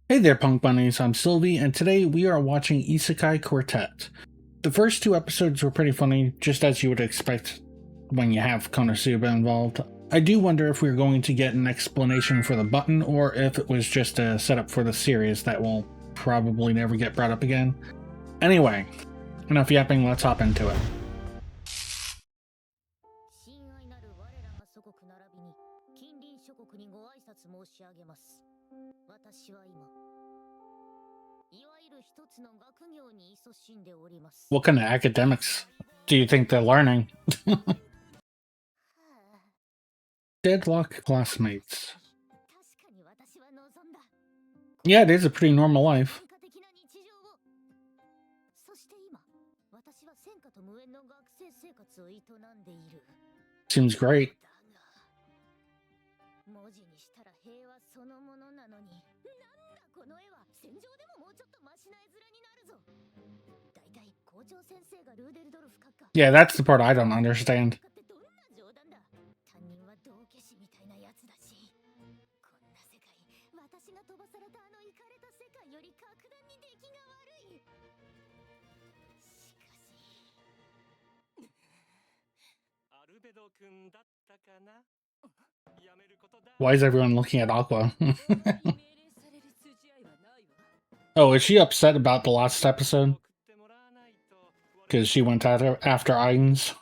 Hey there, Punk Bunnies, I'm Silvy, and today we are watching Isekai Quartet. The first two episodes were pretty funny, just as you would expect when you have Konosuba involved. I do wonder if we're going to get an explanation for the button, or if it was just a setup for the series that will probably never get brought up again. Anyway, enough yapping, let's hop into it. What kind of academics do you think they're learning? Deadlock classmates. Yeah, it is a pretty normal life. Seems great. Yeah, that's the part I don't understand. Why is everyone looking at Aqua? Oh, is she upset about the last episode? Because she went after Ainz?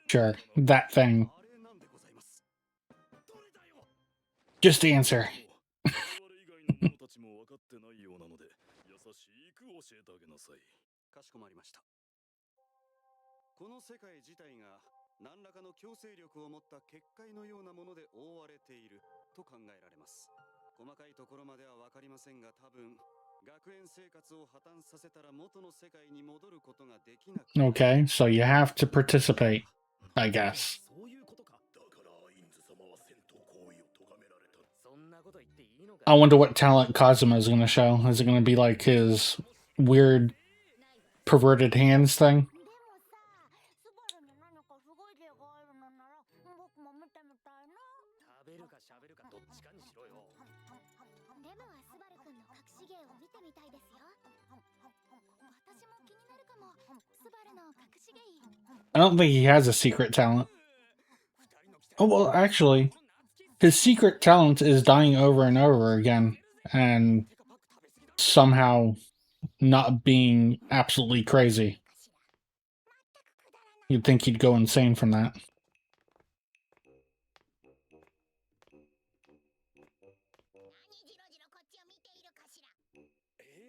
Sure, that thing. Just answer. Okay, so you have to participate, I guess. I wonder what talent Kazuma is going to show. Is it going to be like his weird perverted hands thing? I don't think he has a secret talent. Oh, well, actually, his secret talent is dying over and over again, and somehow not being absolutely crazy. You'd think he'd go insane from that.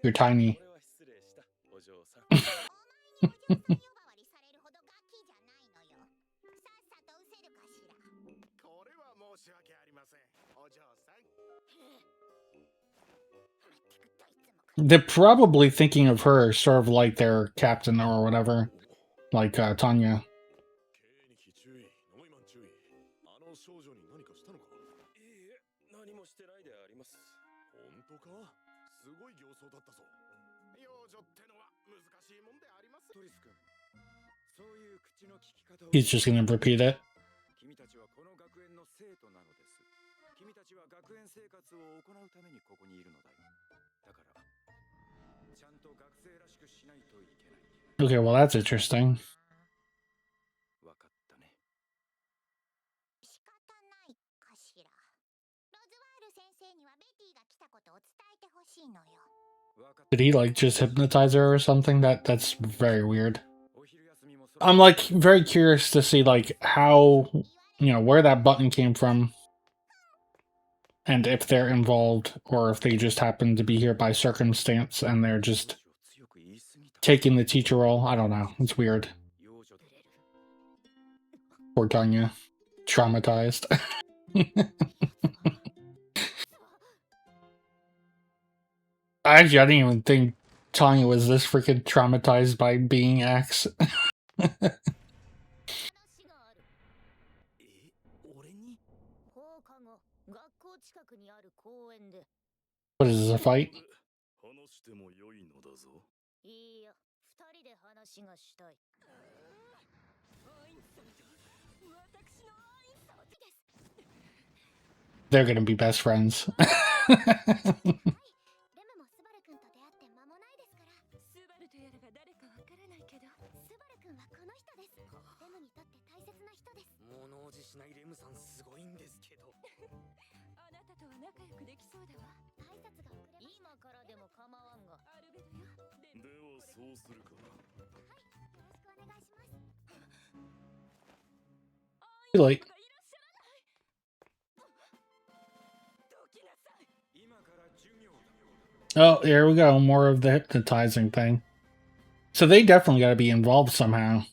You're tiny. They're probably thinking of her sort of like their captain or whatever, like Tanya. He's just gonna repeat it. Okay, well that's interesting. Did he like just hypnotize her or something? That's very weird. I'm like very curious to see like how, where that button came from, and if they're involved or if they just happen to be here by circumstance and they're just taking the teacher role. I don't know. It's weird. Poor Tanya. Traumatized. Actually, I didn't even think Tanya was this freaking traumatized by being X. What is this, a fight? They're gonna be best friends. Like, oh, here we go. More of the hypnotizing thing. So they definitely got to be involved somehow.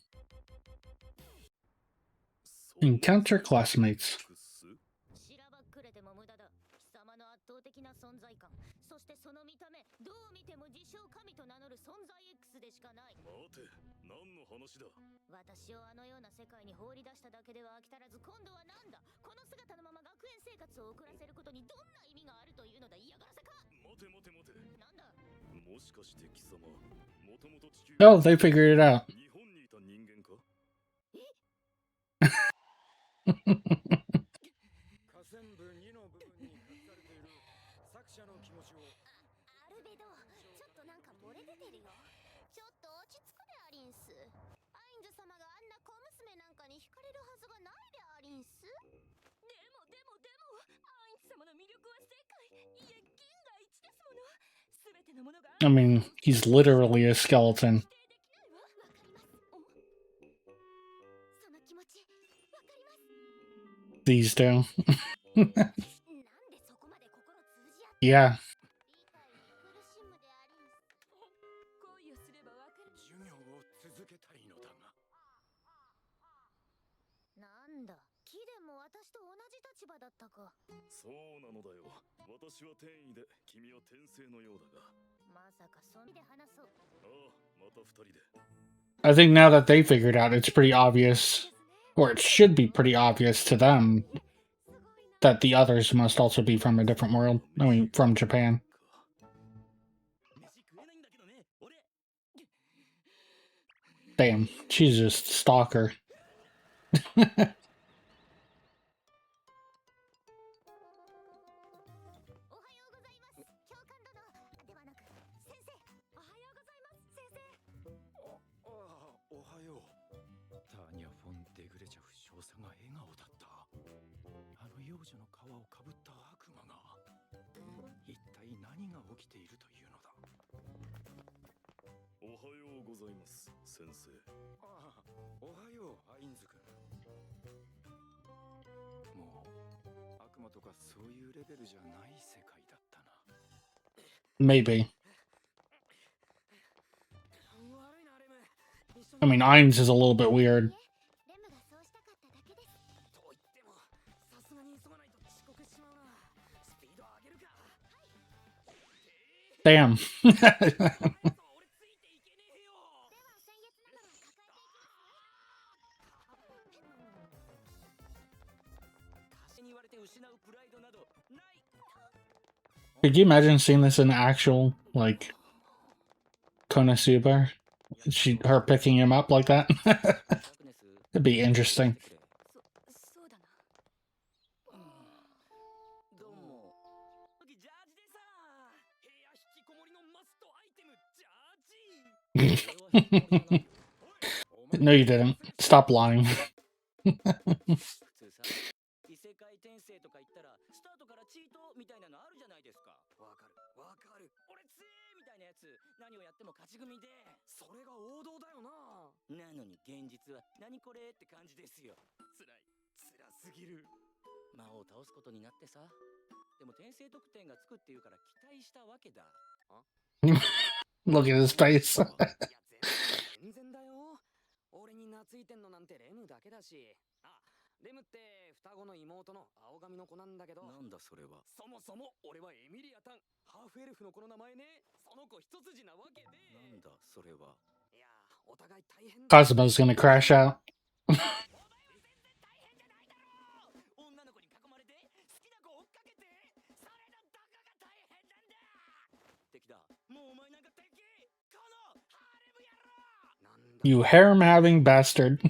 Encounter classmates. Oh, they figured it out. I mean, he's literally a skeleton. These two. Yeah. I think now that they figured out, it's pretty obvious, or it should be pretty obvious to them, that the others must also be from a different world. I mean, from Japan. Damn, she's just a stalker. Maybe. I mean, Ainz is a little bit weird. Damn. Could you imagine seeing this in actual, like, Konosuba? Her picking him up like that? It'd be interesting. No, you didn't. Stop lying. Look at his face. Kazuma's gonna crash out. You harem-having bastard.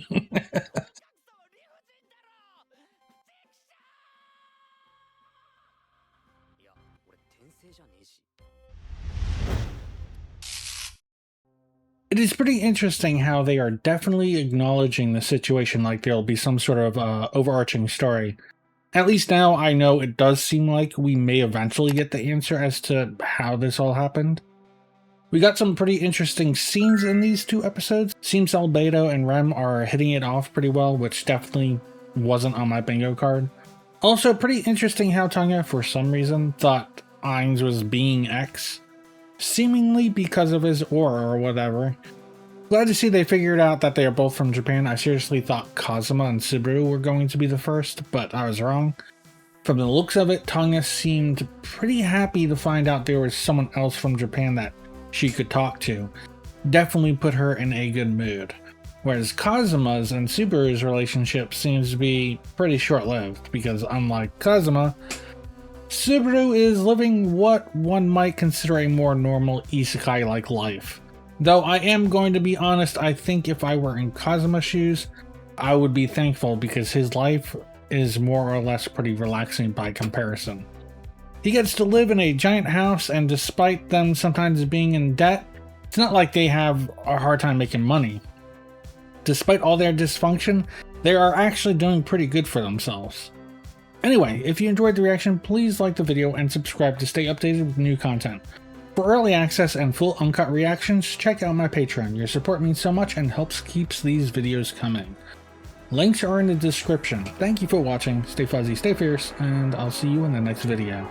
It is pretty interesting how they are definitely acknowledging the situation like there'll be some sort of overarching story. At least now I know it does seem like we may eventually get the answer as to how this all happened. We got some pretty interesting scenes in these 2 episodes. Seems Albedo and Rem are hitting it off pretty well, which definitely wasn't on my bingo card. Also, pretty interesting how Tanya, for some reason, thought Ainz was being X. Seemingly because of his aura or whatever. Glad to see they figured out that they are both from Japan. I seriously thought Kazuma and Subaru were going to be the first, but I was wrong. From the looks of it, Tanya seemed pretty happy to find out there was someone else from Japan that she could talk to. Definitely put her in a good mood. Whereas Kazuma's and Subaru's relationship seems to be pretty short-lived, because unlike Kazuma, Subaru is living what one might consider a more normal isekai-like life. Though I am going to be honest, I think if I were in Kazuma's shoes, I would be thankful because his life is more or less pretty relaxing by comparison. He gets to live in a giant house, and despite them sometimes being in debt, it's not like they have a hard time making money. Despite all their dysfunction, they are actually doing pretty good for themselves. Anyway, if you enjoyed the reaction, please like the video and subscribe to stay updated with new content. For early access and full uncut reactions, check out my Patreon. Your support means so much and helps keeps these videos coming. Links are in the description. Thank you for watching, stay fuzzy, stay fierce, and I'll see you in the next video.